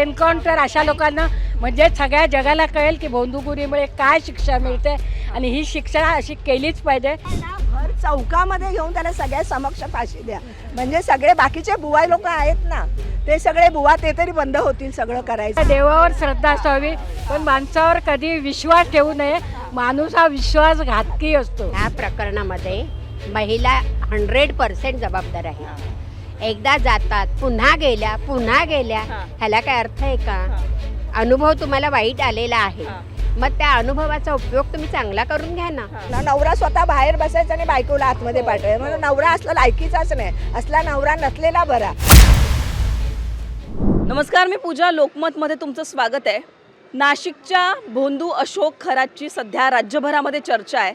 Encounter अशा लोकांना म्हणजे सगळ्या जगाला कळेल की भोंदूगिरीमुळे काय शिक्षा मिळते आणि ही शिक्षा अशी केलीच पाहिजे. भर चौकामध्ये घेऊन त्याला सगळ्या समक्ष फाशी द्या. म्हणजे सगळे बाकीचे बुवा लोक आहेत ना, ते सगळे बुवा ते तरी बंद होतील सगळं करायचं. देवावर श्रद्धा असावी पण माणसावर कधी विश्वास ठेवू नये. माणूस हा विश्वासघातकी असतो. ह्या प्रकरणामध्ये महिला 100% जबाबदार आहे. एकदा जातात पुन्हा गेल्या ह्याला काय अर्थ आहे का? अनुभव तुम्हाला वाईट आलेला आहे, मग त्या अनुभवाचा उपयोग तुम्ही चांगला करून घ्या ना. नवरा स्वतः बाहेर बसायचा आणि बायकोला आतमध्ये पाठवायचं. म्हणून नवरा असला लायकीचाच नाही, असला नवरा नसलेला बरा. नमस्कार, मी पूजा. लोकमतमध्ये तुमचं स्वागत आहे. नाशिकच्या भोंदू अशोक खरातची सध्या राज्यभरामध्ये चर्चा आहे.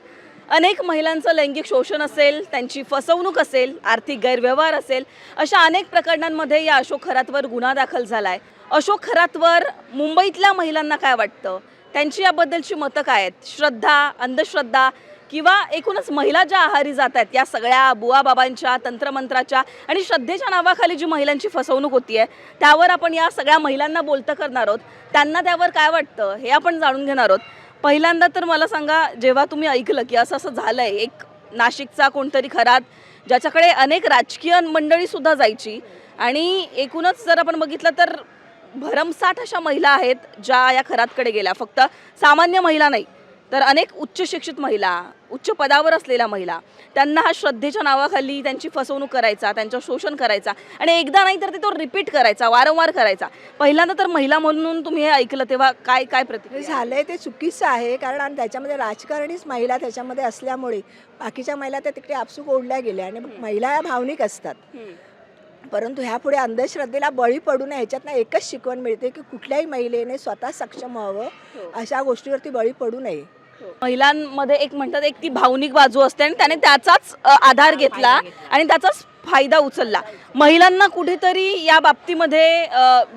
अनेक महिलांचं लैंगिक शोषण असेल, त्यांची फसवणूक असेल, आर्थिक गैरव्यवहार असेल, अशा अनेक प्रकरणांमध्ये या अशोक खरातवर गुन्हा दाखल झाला आहे. अशोक खरातवर मुंबईतल्या महिलांना काय वाटतं, त्यांची याबद्दलची मतं काय आहेत? श्रद्धा, अंधश्रद्धा किंवा एकूणच महिला ज्या आहारी जात आहेत या सगळ्या बुवाबाबांच्या, तंत्रमंत्राच्या आणि श्रद्धेच्या नावाखाली जी महिलांची फसवणूक होती आहे त्यावर आपण या सगळ्या महिलांना बोलतं करणार आहोत. त्यांना त्यावर काय वाटतं हे आपण जाणून घेणार आहोत. पहिल्यांदा तर मला सांगा, जेव्हा तुम्ही ऐकलं की असं झालं आहे, एक नाशिकचा कोणतरी खरात ज्याच्याकडे अनेक राजकीय मंडळीसुद्धा जायची आणि एकूणच जर आपण बघितलं तर भरमसाठ अशा महिला आहेत ज्या या खरातकडे गेल्या. फक्त सामान्य महिला नाही तर अनेक उच्च शिक्षित महिला, उच्च पदावर असलेल्या महिला, त्यांना हा श्रद्धेच्या नावाखाली त्यांची फसवणूक करायचा, त्यांचं शोषण करायचा आणि एकदा नाही तर ते तो रिपीट करायचा, वारंवार करायचा. पहिल्यांदा तर महिला म्हणून तुम्ही हे ऐकलं तेव्हा काय काय प्रतिक्रिया झालंय ते चुकीचं आहे. कारण त्याच्यामध्ये राजकारणीच महिला त्याच्यामध्ये असल्यामुळे बाकीच्या महिला त्या तिकडे आपसूक ओढल्या गेल्या आणि महिला या भावनिक असतात. परंतु ह्यापुढे अंधश्रद्धेला बळी पडू नये ह्याच्यातनं एकच शिकवण मिळते की कुठल्याही महिलेने स्वतः सक्षम व्हावं, अशा गोष्टीवरती बळी पडू नये. महिलांमध्ये एक म्हणतात एक ती भावनिक बाजू असते आणि त्याने त्याचाच आधार घेतला आणि त्याचाच फायदा उचलला. महिलांना कुठेतरी या बाबतीमध्ये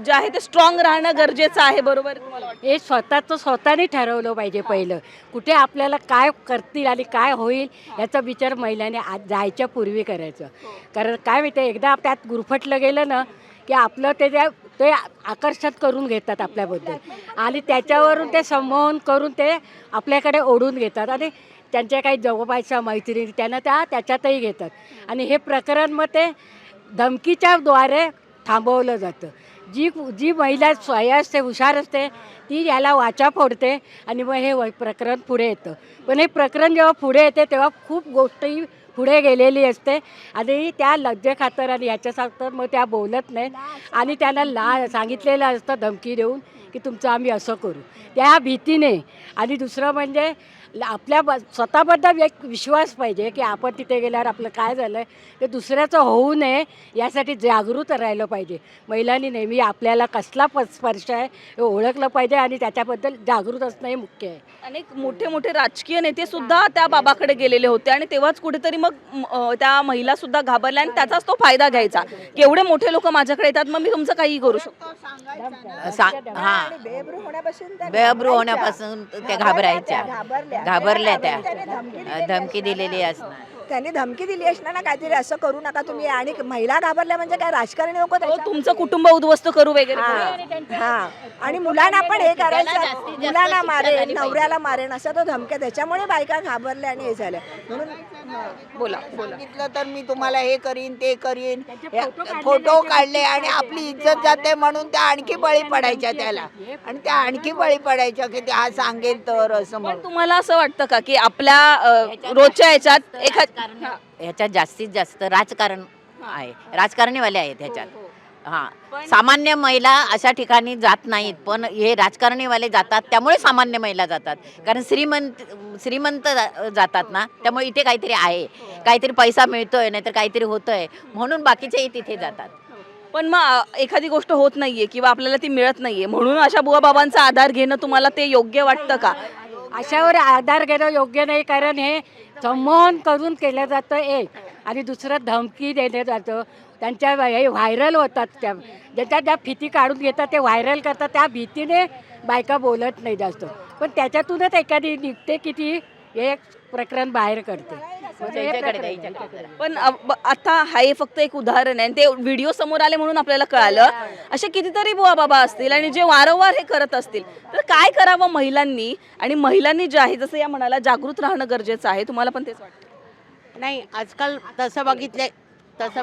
जे आहे ते स्ट्रॉंग राहणं गरजेचं आहे. बरोबर, हे स्वतःचं स्वतःने ठरवलं पाहिजे. पहिलं कुठे आपल्याला काय करतील आणि काय होईल याचा विचार महिलांनी जायच्या पूर्वी करायचं. कारण काय माहिती आहे, एकदा त्यात गुरफटलं गेलं ना की आपलं ते आकर्षित करून घेतात आपल्याबद्दल आणि त्याच्यावरून ते संमोहन करून ते आपल्याकडे ओढून घेतात आणि त्यांच्या काही जवळपासच्या मैत्रिणी त्यांना त्याच्यातही घेतात आणि हे प्रकरण मग ते धमकीच्या द्वारे थांबवलं जातं. जी महिला स्वयं असते, हुशार असते, ती याला वाचा फोडते आणि मग हे प्रकरण पुढे येतं. पण हे प्रकरण जेव्हा पुढे येते तेव्हा खूप गोष्टी पुढे गेलेली असते आणि त्या लज्जेखातर आणि ह्याच्यासारखं मग त्या बोलत नाहीत आणि त्यांना सांगितलेलं असतं धमकी देऊन की तुमचं आम्ही असं करू, त्या भीतीने. आणि दुसरं म्हणजे आपल्या स्वतःबद्दल एक विश्वास पाहिजे की आपण तिथे गेल्यावर आपलं काय झालं आहे ते दुसऱ्याचं होऊ नये यासाठी जागृत राहिलं पाहिजे. महिलांनी नेहमी आपल्याला कसला स्पर्श आहे हे ओळखलं पाहिजे आणि त्याच्याबद्दल जागृत असणं हे मुख्य आहे. अनेक मोठे मोठे राजकीय नेते सुद्धा त्या बाबाकडे गेलेले होते आणि तेव्हाच कुठेतरी मग त्या महिला सुद्धा घाबरल्या आणि त्याचाच तो फायदा घ्यायचा की एवढे मोठे लोक माझ्याकडे येतात, मग मी तुमचं काही करू शकतो. बेअब्रू होण्यापासून त्या घाबरल्या त्या धमकी दिलेली असणार. त्यांनी धमकी दिली असणार ना काहीतरी, असं करू नका तुम्ही. आणि महिला घाबरल्या म्हणजे काय राजकारणी लोक तुमचं कुटुंब उद्ध्वस्त करू वगैरे. हा, आणि मुलांना पण हे करायचं, मुलांना मारेन, नवऱ्याला मारेन असं तो धमक्या. त्याच्यामुळे बायका घाबरल्या आणि हे झालं. म्हणून बोला. सांगितलं तर मी तुम्हाला हे करीन ते करीन, फोटो काढले आणि आपली इज्जत जाते म्हणून त्या आणखी बळी पडायच्या त्याला, आणि त्या आणखी बळी पडायच्या की हा सांगेल तर असं म्हणून. तुम्हाला असं वाटतं का की आपल्या रोजच्या याच्यात ह्याच्यात जास्तीत जास्त राजकारण आहे, राजकारणीवाले आहेत ह्याच्यात. हां, सामान्य महिला अशा ठिकाणी जात नाहीत, पण हे राजकारणीवाले जातात, त्यामुळे सामान्य महिला जातात. कारण श्रीमंत जातात ना, त्यामुळे इथे काहीतरी आहे, काहीतरी पैसा मिळतोय, नाहीतर काहीतरी होतंय म्हणून बाकीचेही तिथे जातात. पण मग एखादी गोष्ट होत नाहीये किंवा आपल्याला ती मिळत नाहीये म्हणून अशा बुवाबाबांचा आधार घेणं तुम्हाला ते योग्य वाटतं का? अशावर आधार घेणं योग्य नाही. कारण हे संमोहन करून केलं जातं एक, आणि दुसरं धमकी देण्यात जातं. त्यांच्या हे व्हायरल होतात, ज्या भीती काढून घेतात ते व्हायरल करतात. त्या भीतीने बायका बोलत नाही जास्त, पण त्याच्यातूनच एखादी निघते की ती हे प्रकरण बाहेर करते. पण आता हा हे फक्त एक उदाहरण आहे आणि ते व्हिडिओ समोर आले म्हणून आपल्याला कळालं. असे कितीतरी बुवा बाबा असतील आणि जे वारंवार हे करत असतील, तर काय करावं महिलांनी? आणि महिलांनी जे आहे जसं या म्हणाला जागृत राहणं गरजेचं आहे. तुम्हाला पण तेच वाटतं? नाही, आजकाल तसं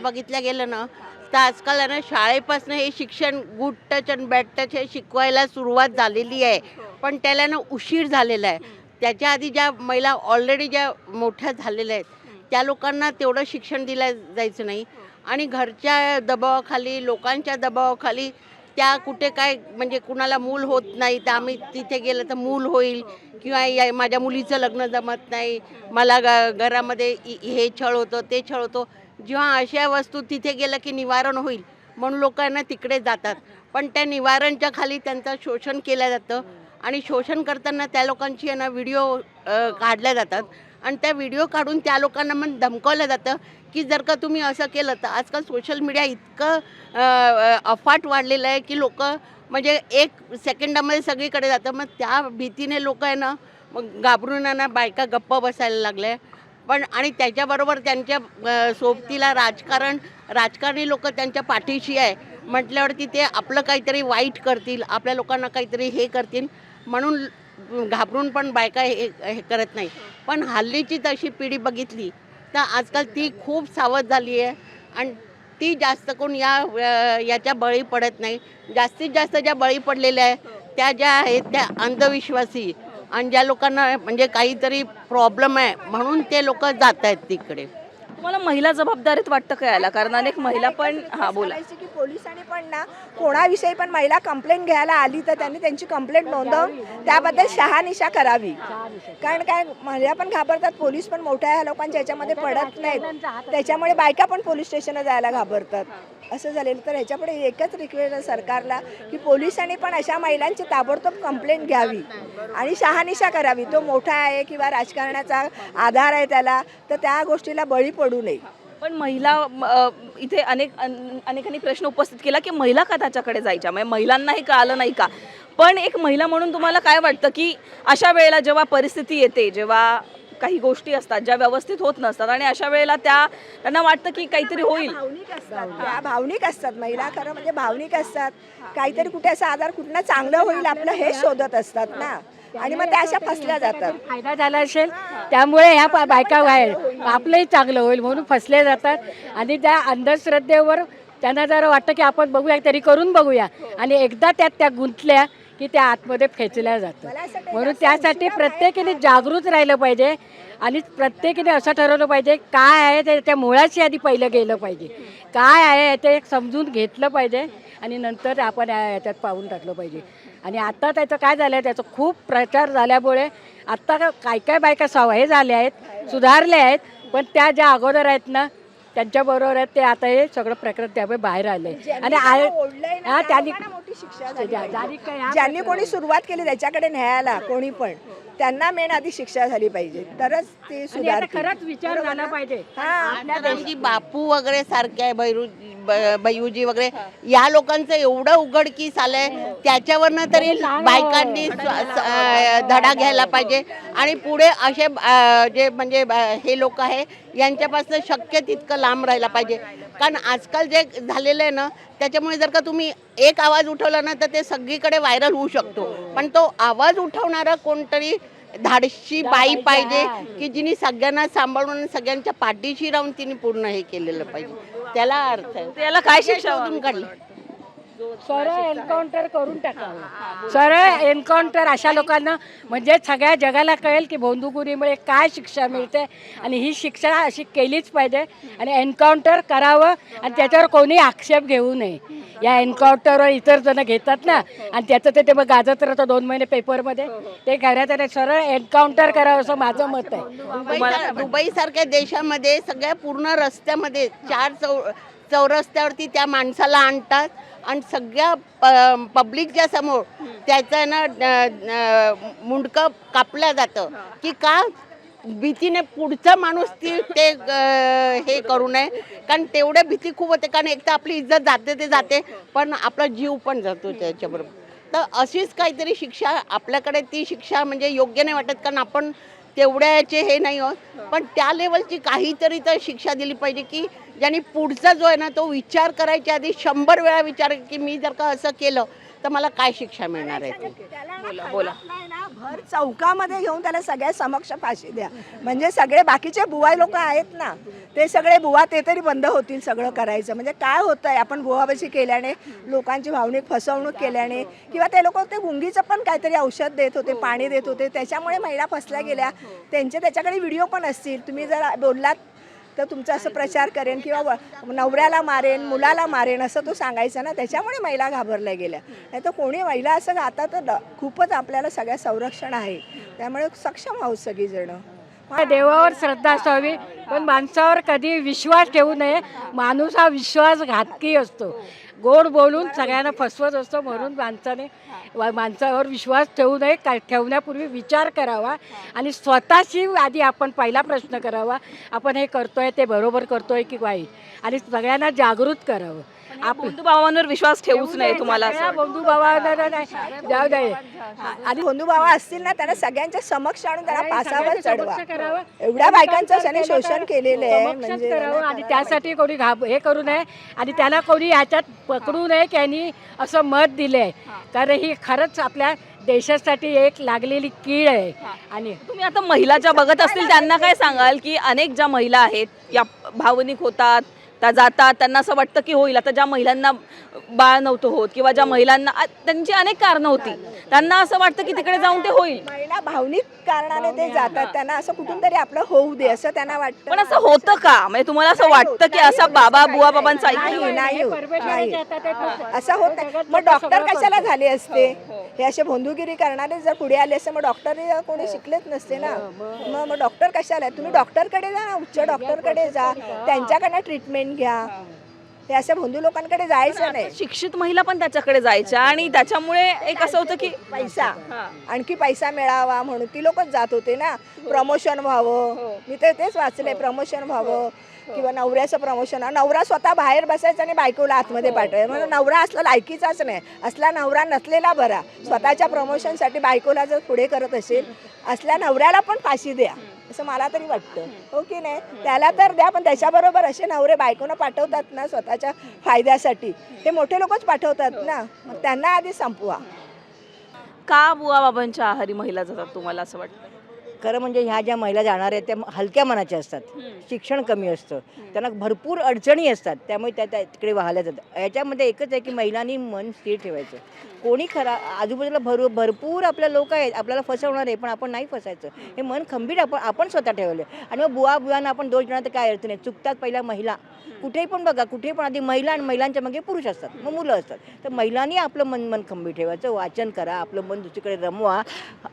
बघितलं गेलं ना तर आजकाल आहे ना शाळेपासून हे शिक्षण गुड टच आणि बॅड टच हे शिकवायला सुरुवात झालेली आहे, पण त्याला ना उशीर झालेला आहे. त्याच्या आधी ज्या महिला ऑलरेडी ज्या मोठ्या झालेल्या आहेत त्या लोकांना तेवढं शिक्षण दिलं जायचं नाही आणि घरच्या दबावाखाली, लोकांच्या दबावाखाली त्या कुठे काय म्हणजे कुणाला मूल होत नाही तर आम्ही तिथे गेलं तर मूल होईल किंवा माझ्या मुलीचं लग्न जमत नाही, मला घरामध्ये हे छळ होतं ते छळ होतं. जेव्हा अशा वस्तू तिथे गेलं की निवारण होईल म्हणून लोकांना तिकडे जातात, पण त्या निवारणच्या खाली त्यांचं शोषण केलं जातं आणि शोषण करताना त्या लोकांची आहे ना व्हिडिओ काढल्या जातात आणि त्या व्हिडिओ काढून त्या लोकांना मग धमकावलं जातं की जर का तुम्ही असं केलं तर. आजकाल सोशल मीडिया इतकं अफाट वाढलेलं आहे की लोक म्हणजे 1 सेकंदामध्ये सगळीकडे जातं. मग त्या भीतीने लोक आहे ना मग घाबरून आहे ना बायका गप्प बसायला लागल्या. पण आणि त्याच्याबरोबर त्यांच्या सोबतीला राजकारणी लोक त्यांच्या पाठीशी आहे म्हटल्यावरती ते आपलं काहीतरी वाईट करतील, आपल्या लोकांना काहीतरी हे करतील म्हणून घाबरून पण बायका हे करत नाही. पण हल्लीची तशी पिढी बघितली तर आजकाल ती खूप सावध झाली आहे आणि ती जास्त कोण याच्या बळी पडत नाही. जास्तीत जास्त ज्या बळी पडलेल्या आहे त्या ज्या आहेत त्या अंधविश्वासी आणि ज्या लोकांना म्हणजे काहीतरी प्रॉब्लेम आहे म्हणून ते लोक जात आहेत तिकडे. तुम्हाला महिला जबाबदारीत वाटतं का याला? कारण अनेक महिला पण बोला की पोलिसांनी पण ना कोणाविषयी पण महिला कंप्लेंट घ्यायला आली तर त्यांनी त्यांची कंप्लेंट नोंदवून त्याबद्दल शहानिशा करावी. कारण काय महिला पण घाबरतात, पोलीस पण मोठ्या ह्या लोकांच्या ह्याच्यामध्ये पडत नाहीत, त्याच्यामुळे बायका पण पोलीस स्टेशनला जायला घाबरतात असं झालेलं. तर ह्याच्यापुढे एकच रिक्वेस्ट आहे सरकारला की पोलिसांनी पण अशा महिलांची ताबडतोब कंप्लेंट घ्यावी आणि शहानिशा करावी. तो मोठा आहे किंवा राजकारणाचा आधार आहे त्याला, तर त्या गोष्टीला बळी पडू नये. पण महिला इथे अनेकांनी प्रश्न उपस्थित केला की महिला का त्याच्याकडे जायच्या, म्हणजे महिलांना हे कळालं नाही का? पण एक महिला म्हणून तुम्हाला काय वाटतं की अशा वेळेला जेव्हा परिस्थिती येते, जेव्हा काही गोष्टी असतात ज्या व्यवस्थित होत नसतात आणि अशा वेळेला त्यांना वाटतं की काहीतरी होईल, त्या भावनिक असतात महिला, खरं म्हणजे भावनिक असतात, काहीतरी कुठे असा आधार कुठनं चांगलं होईल आपलं हे शोधत असतात ना आणि मग त्या अशा फसल्या जातात. फायदा झाला असेल त्यामुळे ह्या बायका बाहेर आपलंही चांगलं होईल म्हणून फसले जातात आणि त्या अंधश्रद्धेवर त्यांना जर वाटतं की आपण बघूया तरी करून बघूया आणि एकदा त्या गुंतल्या की त्या आतमध्ये खेचल्या जातात. म्हणून त्यासाठी प्रत्येकाने जागृत राहिलं पाहिजे आणि प्रत्येकाने असं ठरवलं पाहिजे काय आहे ते त्या मुळाशी आधी पहिलं गेलं पाहिजे, काय आहे ते समजून घेतलं पाहिजे आणि नंतर आपण याच्यात पाऊल टाकलं पाहिजे. आणि आता त्याचं काय झालं आहे, त्याचा खूप प्रचार झाल्यामुळे आत्ता काय बायका हे झाल्या आहेत, सुधारल्या आहेत, पण त्या ज्या अगोदर आहेत ना त्यांच्याबरोबर आहेत ते आता हे सगळं प्रकरण त्यामुळे बाहेर आले आणि ज्यांनी कोणी सुरुवात केली त्याच्याकडे न्यायाला कोणी पण त्यांना मेन आधी शिक्षा झाली पाहिजे तरच ते सुधारतील. खरंच विचार झाला पाहिजे. आपल्या बापू वगैरे सारखे आहे, भैयूजी वगैरे या लोकांचं एवढं उघडकीस आलंय त्याच्यावरनं तरी बायकांनी धडा घ्यायला पाहिजे आणि पुढे असे जे म्हणजे हे लोक आहे यांच्यापासून शक्य तितकं लांब राहायला पाहिजे. कारण आजकाल जे झालेलं आहे ना त्याच्यामुळे जर का तुम्ही एक आवाज उठवला ना तर ते सगळीकडे व्हायरल होऊ शकतो, पण तो आवाज उठवणारा कोणतरी धाडशी बाई पाहिजे की जिने सगळ्यांना सांभाळून सगळ्यांच्या पाठीशी राहून तिने पूर्ण हे केलेलं पाहिजे. त्याला अर्थ आहे. त्याला काय शिक्षा शोधून काढली सरळ एन्काउंटर करून टाकावं. सरळ एन्काउंटर अशा लोकांना म्हणजे सगळ्या जगाला कळेल की बंदुकुरीमुळे काय शिक्षा मिळते आणि ही शिक्षा अशी केलीच पाहिजे आणि एन्काउंटर करावं आणि त्याच्यावर कोणी आक्षेप घेऊ नये. या एन्काउंटरवर इतर जण घेतात ना आणि त्याचं ते मग गाजत राहतं 2 महिने पेपरमध्ये, ते करण्यात सरळ एन्काउंटर करावं असं माझं मत आहे. दुबई सारख्या देशामध्ये सगळ्या पूर्ण रस्त्यामध्ये 4 चौरस्त्यावरती त्या माणसाला आणतात आणि सगळ्या पब्लिकच्या समोर त्याचं ना मुंडकं कापलं जातं की का भीतीने पुढचा माणूस ते हे करू नये. कारण तेवढ्या भीती खूप होते, कारण एक तर आपली इज्जत जाते ते जाते पण आपला जीव पण जातो त्याच्याबरोबर. तर अशीच काहीतरी शिक्षा आपल्याकडे ती शिक्षा म्हणजे योग्य नाही वाटत, कारण आपण तेवढ्याचे हे नाही होत, पण त्या लेवलची काहीतरी तर शिक्षा दिली पाहिजे की ज्याने पुढचा जो आहे ना तो विचार करायच्या आधी 100 वेळा विचार की मी जर का असं केलं तर मला काय शिक्षा मिळणार आहे ती. बोला. भर चौकामध्ये घेऊन त्याला सगळ्या समक्ष फाशी द्या. म्हणजे सगळे बाकीचे बुवा लोक आहेत ना, ते सगळे बुवा ते तरी बंद होतील सगळं करायचं. म्हणजे काय होतंय, आपण बुवाबाजी केल्याने, लोकांची भावनिक फसवणूक केल्याने, किंवा ते लोक ते गुंगीचं पण काहीतरी औषध देत होते, पाणी देत होते, त्याच्यामुळे महिला फसल्या गेल्या. त्याच्याकडे व्हिडिओ पण असतील. तुम्ही जर बोललात तर तुमचा असं प्रचार करेन किंवा नवऱ्याला मारेन, मुलाला मारेन असं तो सांगायचा ना, त्याच्यामुळे महिला घाबरल्या गेल्या. नाही तर कोणी महिला असं आता तर खूपच आपल्याला सगळ्या संरक्षण आहे. त्यामुळे सक्षम आहोत सगळीजणं. देवावर श्रद्धा असावी, पण माणसावर कधी विश्वास ठेवू नये. माणूस हा विश्वासघातकी असतो, गोड बोलून सगळ्यांना फसवत असतो. म्हणून माणसावर विश्वास ठेवू नये. ठेवण्यापूर्वी विचार करावा आणि स्वतःशी आधी आपण पहिला प्रश्न करावा, आपण हे करतोय ते बरोबर करतोय की वाईट, आणि सगळ्यांना जागृत करावं. बंधू भावांवर विश्वास ठेवूच नाही तुम्हाला असं वाटतं? बंधू भावांना नाही जाऊ दे. आणि बंधू भावा असतील ना, त्यांना सगळ्यांच्या समक्ष आणून त्याला पासावर चढवा. करावं. एवढ्या बायकांचं त्याने शोषण केलेलं आहे. समक्षच म्हणजे करावं आणि त्यासाठी कोणी हे करू नये आणि त्याला कोणी याच्यात पकडू नये की यांनी असं मत दिलंय. कारण ही खरंच आपल्या देशासाठी एक लागलेली कीड आहे. आणि तुम्ही आता महिला ज्या बघत असतील त्यांना काय सांगाल की अनेक ज्या महिला आहेत या भावनिक होतात, त्या जातात, त्यांना असं वाटतं की होईल. आता ज्या महिलांना बाळ नव्हतं होत किंवा ज्या महिलांना त्यांची अनेक कारणं होती, त्यांना असं वाटतं की तिकडे जाऊन ते होईल. महिला भावनिक कारणाने ते जातात, त्यांना असं कुठून तरी आपलं होऊ दे असं त्यांना वाटतं. पण असं होतं का? म्हणजे तुम्हाला असं वाटतं की असं बाबा बुवा बाबांचं ऐकलं? नाही असं होत नाही. मग डॉक्टर कशाला झाले असते? हे असे भोंदूगिरी करणारे जर पुढे आले असते, मग डॉक्टर कोणी शिकलेच नसते ना. मग डॉक्टर कशाला? तुम्ही डॉक्टरकडे जा ना, उच्च डॉक्टरकडे जा, त्यांच्याकडनं ट्रीटमेंट घ्या. हे अशा भोंदू लोकांकडे जायचं नाही. शिक्षित महिला पण त्याच्याकडे जायच्या आणि त्याच्यामुळे एक असं होतं की पैसा, आणखी पैसा मिळावा म्हणून ती लोकच जात होते ना. प्रमोशन व्हावं, मी तर तेच वाचलंय, प्रमोशन व्हावं किंवा नवऱ्याचं प्रमोशन. नवरा स्वतः बाहेर बसायचा आणि बायकोला आतमध्ये पाठवायचं. म्हणून नवरा असला लायकीचाच नाही, असला नवरा नसलेला बरा. स्वतःच्या प्रमोशनसाठी बायकोला जर पुढे करत असेल, असल्या नवऱ्याला पण फाशी द्या असं मला तरी वाटतं. हो की नाही? त्याला तर द्या, पण त्याच्याबरोबर असे नवरे बायकोनं पाठवतात ना स्वतःच्या फायद्यासाठी, ते मोठे लोकच पाठवतात ना, मग त्यांना आधी संपवा. का बुवा बाबांच्या आहारी महिला जातात तुम्हाला असं वाटतं? खरं म्हणजे ह्या ज्या महिला जाणार आहेत त्या हलक्या मनाच्या असतात, शिक्षण कमी असतं, त्यांना भरपूर अडचणी असतात, त्यामुळे त्या तिकडे वाहल्या जातात. याच्यामध्ये एकच आहे की महिलांनी मन स्थिर ठेवायचं. कोणी खरा आजूबाजूला भरपूर आपल्या लोक आहेत आपल्याला फसवणार आहे, पण आपण नाही फसायचं. हे मन खंबीर आपण स्वतः ठेवलं. आणि मग बुवांना आपण दोष देणार तर काय अर्थ नाही. चुकतात पहिल्या महिला, कुठेही पण बघा, कुठेही पण आधी महिला आणि महिलांच्या मागे पुरुष असतात, मग मुलं असतात. तर महिलांनी आपलं मन खंबीर ठेवायचं, वाचन करा, आपलं मन दुसरीकडे रमवा.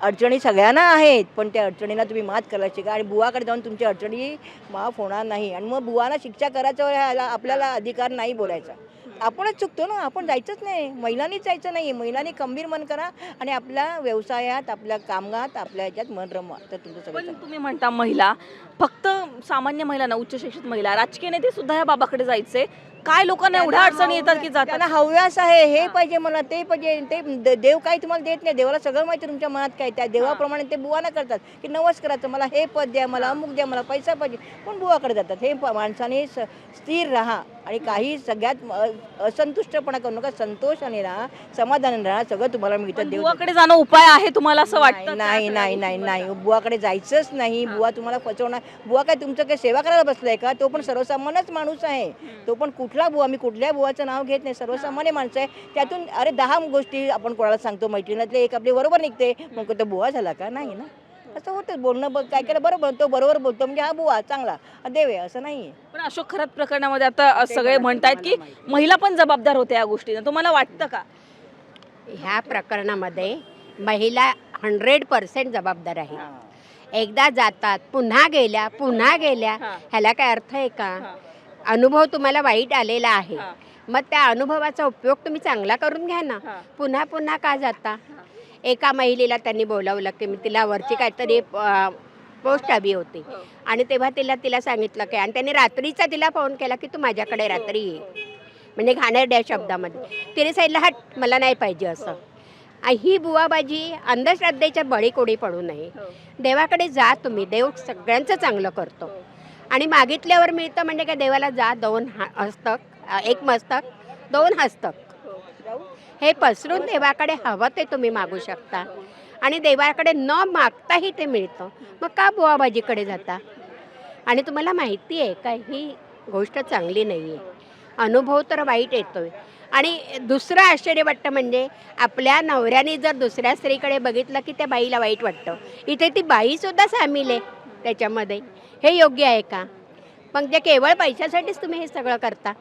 अडचणी सगळ्यांना आहेत, पण त्या अडचणीला तुम्ही मात करायला शिका आणि बुवाकडे जाऊन तुमच्या अडचणी माफ होणार नाही. आणि मग बुवांना शिक्षा करायचं ह्याला आपल्याला अधिकार नाही बोलायचा. आपणच चुकतो ना, आपण जायचंच नाही, महिलांनीच जायचं नाही. महिलांनी खंबीर मन करा आणि आपल्या व्यवसायात, आपल्या कामात, आपल्या ह्याच्यात मन रमवा, तर तुमचं सगळं. पण तुम्ही म्हणता महिला, फक्त सामान्य महिला ना, उच्च शिक्षित महिला, राजकीय नेते सुद्धा या बाबाकडे जायचे. काय लोकांना एवढ्या अडचणी येतात की जातात? त्यांना हव्यास आहे, हे पाहिजे मला, ते पाहिजे. ते देव काही तुम्हाला देत नाही. देवाला सगळं माहिती तुमच्या मनात काय. त्या देवाप्रमाणे ते बुवाना करतात की नवस करायचं, मला हे पद द्या, मला अमुक द्या, मला पैसा पाहिजे, पण बुवाकडे जातात. हे माणसाने स्थिर राहा आणि काही सगळ्यात असंतुष्टपणा करू नका, संतोषाने राहा, समाधानाने राहा, सगळं तुम्हाला मिळतं. बुवाकडे जाणं उपाय आहे तुम्हाला असं वाटतं? नाही नाही नाही नाही, बुवाकडे जायचंच नाही. बुवा तुम्हाला फसवणार. बुवा काय तुमचं काही सेवा करायला बसलाय का? तो पण सर्वसामान्यच माणूस आहे. तो पण कुठला बुवा, मी कुठल्या बुवाचं नाव घेत नाही, सर्वसामान्य माणसं आहे. त्यातून 10 गोष्टी आपण कोणाला सांगतो मैत्रिणीतले, एक आपली बरोबर निघते, मग तो बुवा झाला का? नाही ना, असं होतं. बोलणं काय केलं बरोबर, तो बरोबर बोलतो म्हणजे हा बुवा चांगला देव आहे, असं नाही. पण अशोक खरात प्रकरणामध्ये आता सगळे म्हणतायत की महिला पण जबाबदार होत्या या गोष्टीनं, तुम्हाला वाटतं का? ह्या प्रकरणामध्ये महिला 100% जबाबदार आहे. एकदा जातात, पुन्हा गेल्या, ह्याला काय अर्थ आहे का? अनुभव तुम्हाला वाईट आलेला आहे, मग त्या अनुभवाचा उपयोग तुम्ही चांगला करून घ्या ना. पुन्हा पुन्हा का जाता? एका महिलेला त्यांनी बोलावलं की मी तिला वरची काहीतरी पोस्ट हवी होती आणि तेव्हा तिला सांगितलं की, आणि त्यांनी रात्रीचा तिला फोन केला की तू माझ्याकडे रात्री ये, म्हणजे घाणेरड्या शब्दामध्ये. तिने सांगितलं हट, मला नाही पाहिजे असं. ही बुवाबाजी अंधश्रद्धेच्या बळीकोडी पडू नये. देवाकडे जा तुम्ही, देव सगळ्यांचं चांगलं करतो. आणि मागितल्यावर मिळतं म्हणजे काय, देवाला जा 2 हस्तक, 1 मस्तक 2 हस्तक, हे पसरून देवाकडे हवं ते तुम्ही मागू शकता. आणि देवाकडे न मागताही ते मिळतं. मग का बुवाबाजीकडे जाता? आणि तुम्हाला माहिती आहे का, ही गोष्ट चांगली नाही आहे. अनुभव तर वाईट येतोय. आणि दुसरं आश्चर्य वाटतं म्हणजे आपल्या नवऱ्याने जर दुसऱ्या स्त्रीकडे बघितलं की त्या बाईला वाईट वाटतं. इथे ती बाईसुद्धा सामील आहे त्याच्यामध्ये. हे योग्य आहे का? पण जे केवळ पैशासाठीच तुम्ही हे सगळं करता.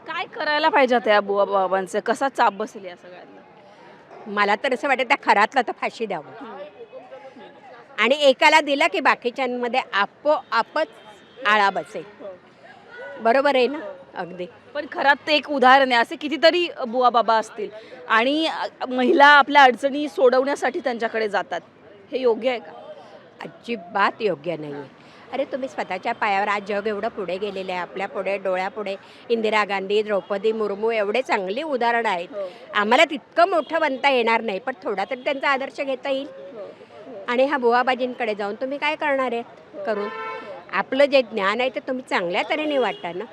काय करायला पाहिजे त्या बुवा बाबांचे, कसा चाप बसेल या सगळ्यांना? मला तर असं वाटतं त्या खरातला तर फाशी द्यावं. आणि एकाला दिलं की बाकीच्यांमध्ये आपोआपच आळा बसेल. बरोबर आहे ना? अगदी. पण खरात ते एक उदाहरण आहे. असे कितीतरी बुवा बाबा असतील आणि महिला आपल्या अडचणी सोडवण्यासाठी त्यांच्याकडे जातात. हे योग्य आहे का? अजिबात योग्य नाही आहे. अरे तुम्ही स्वतःच्या पायावर, आज जग एवढं पुढे गेलेलं आहे. आपल्या पुढे, डोळ्यापुढे इंदिरा गांधी, द्रौपदी मुर्मू एवढे चांगली उदाहरणं आहेत. आम्हाला तितकं मोठं बनता येणार नाही, पण थोडा तरी त्यांचा आदर्श घेता येईल. आणि ह्या बुवाबाजींकडे जाऊन तुम्ही काय करणार आहे करून? आपलं जे ज्ञान आहे ते तुम्ही चांगल्या तऱ्हेने वाटा ना.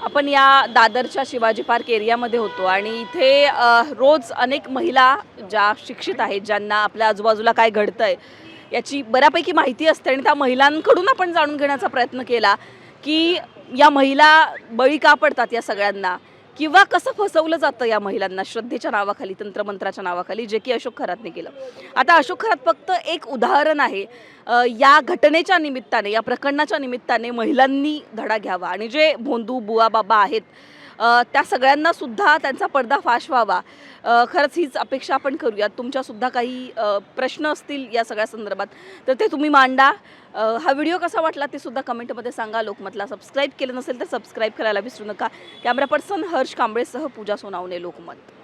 आपण या दादरच्या शिवाजी पार्क एरियामध्ये होतो आणि इथे रोज अनेक महिला ज्या शिक्षित आहेत, ज्यांना आपल्या आजूबाजूला काय घडतंय याची बऱ्यापैकी माहिती असते आणि त्या महिलांकडून आपण जाणून घेण्याचा प्रयत्न केला की या महिला बळी का पडतात या सगळ्यांना, किंवा कसं फसवलं जातं या महिलांना श्रद्धेच्या नावाखाली, तंत्रमंत्राच्या नावाखाली, जे की अशोक खरातने केलं. आता अशोक खरात फक्त एक उदाहरण आहे. या घटनेच्या निमित्ताने, या प्रकरणाच्या निमित्ताने महिलांनी धडा घ्यावा आणि जे भोंदू बुवा बाबा आहेत त्या सगळ्यांना सुद्धा त्यांचा पर्दाफाश व्हावा. खरंच हीच अपेक्षा आपण करूयात. तुमच्यासुद्धा काही प्रश्न असतील या सगळ्या संदर्भात तर ते तुम्ही मांडा. हा व्हिडिओ कसा वाटला ते सुद्धा कमेंटमध्ये सांगा. लोकमतला सबस्क्राईब केलं नसेल तर सबस्क्राईब करायला विसरू नका. कॅमेरा पर्सन हर्ष कांबळेसह पूजा सोनावणे, लोकमत.